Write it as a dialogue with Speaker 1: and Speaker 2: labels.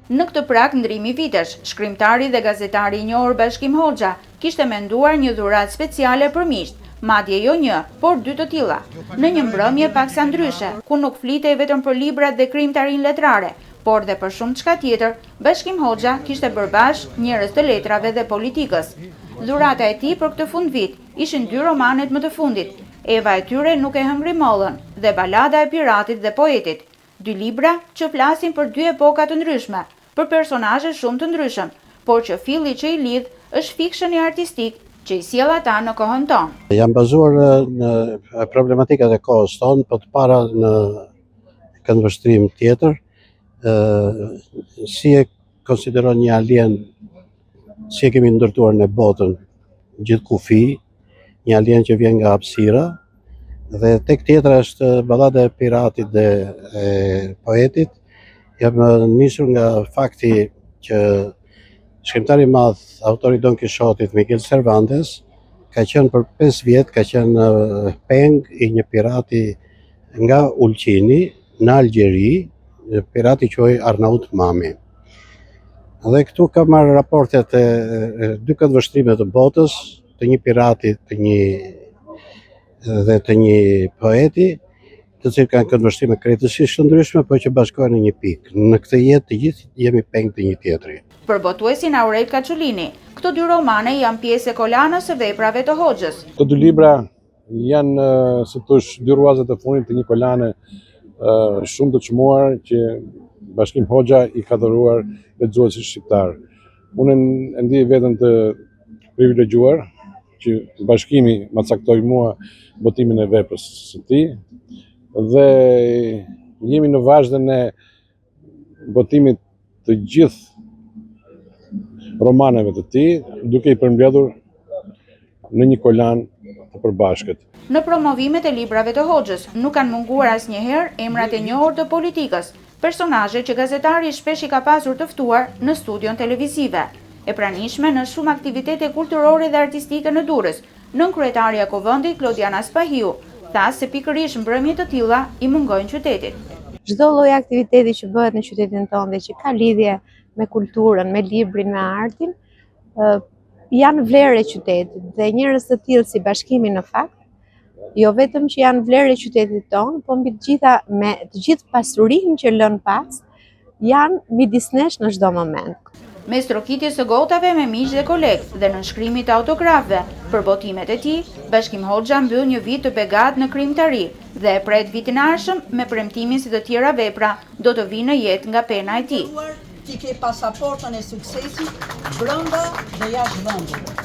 Speaker 1: Në këtë prag ndrimi vitesh, shkrimtari dhe gazetari i njohur Bashkim Hoxha kishte menduar një dhuratë speciale për miqt, madje jo një, por 2 të tilla. Në një mbrëmje paksa ndryshe, ku nuk flitej vetëm për librat dhe krijimtarinë letrare, por dhe për shumë çka tjetër, Bashkim Hoxha kishte bërë bashkë njerëz të letrave dhe politikës. Dhurata e tij për këtë fundvit ishin 2 romanet më të fundit, Eva e tyre nuk e hëngri mollën dhe Balada e piratit dhe poetit. 2 libra që flasin për 2 epoka të ndryshme, për personazhe shumë të ndryshëm, por që filli që i lidh është fiksheni artistik që i sjell ata në kohën tonë.
Speaker 2: Jam bazuar në problematikat e kohës tonë, për të para në këndvështrim tjetër, si e konsideron një alien, si e kemi ndërtuar në botën gjithë kufi, një alien që vjen nga hapësira, dhe tek tjetra është Ballada e piratit dhe e poetit. Jam nisur nga fakti që shkrimtari i madh, autori Don Kishotit, Miguel Cervantes, ka qenë për 5 vjet, ka qenë peng i një pirati nga Ulqini në Algjeri, pirati quhej Arnaut Mami. Dhe këtu ka marrë raportet e 2 këndvështrime të botës, të një pirati dhe të një poeti, të cilët kanë këndvështrime krejtësisht të ndryshme, por që bashkohen në një pikë. Në këtë jetë të gjithë jemi peng të një tjetri.
Speaker 1: Për botuesin Aurel Kaçulini, këto 2 romane janë pjesë e kolanës së veprave të Hoxhës.
Speaker 3: Këto 2 libra janë, si thosh, 2 ruazet e fundit të një kolane shumë të çmuar që Bashkim Hoxha i ka dhuruar lexuesit shqiptar. Unë e ndjej veten të privilegjuar që Bashkimi ma caktoi mua botimin e veprës së tij dhe jemi në vazhdën e botimit të gjithë romaneve të tij, duke i përmbledhur në një kolan të përbashkët.
Speaker 1: Në promovimet e librave të Hoxhës nuk kanë munguar asnjëherë emrat e njohur të politikës, personazhe që gazetari shpesh i ka pasur të ftuar në studion televizive. E pranishme në shumë aktivitete kulturore dhe artistike në Durrës, nënkryetaria e Kuvendit Klodiana Spahiu tha se pikërisht mbrëmje të tilla i mungojnë qytetit.
Speaker 4: Çdo lloj aktiviteti që bëhet në qytetin tonë dhe që ka lidhje me kulturën, me librin, me artin, janë vlerë e qytetit dhe njerëz të tillë si Bashkimi në fakt, jo vetëm që janë vlerë e qytetit tonë, po mbi të gjitha me të gjithë pasurinë që lën pas, janë midis nesh në çdo moment.
Speaker 1: Mes trokitjes së gotave me miq dhe kolegë dhe nënshkrimit të autografëve për botimet e tij, Bashkim Hoxha mbyll një vit të begat në krijimtari dhe e pret vitin e ardhshëm me premtimin se të tjera vepra do të vinë në jetë nga pena e tij.
Speaker 5: Ti ke pasaportën e suksesit brenda dhe jashtë vendit.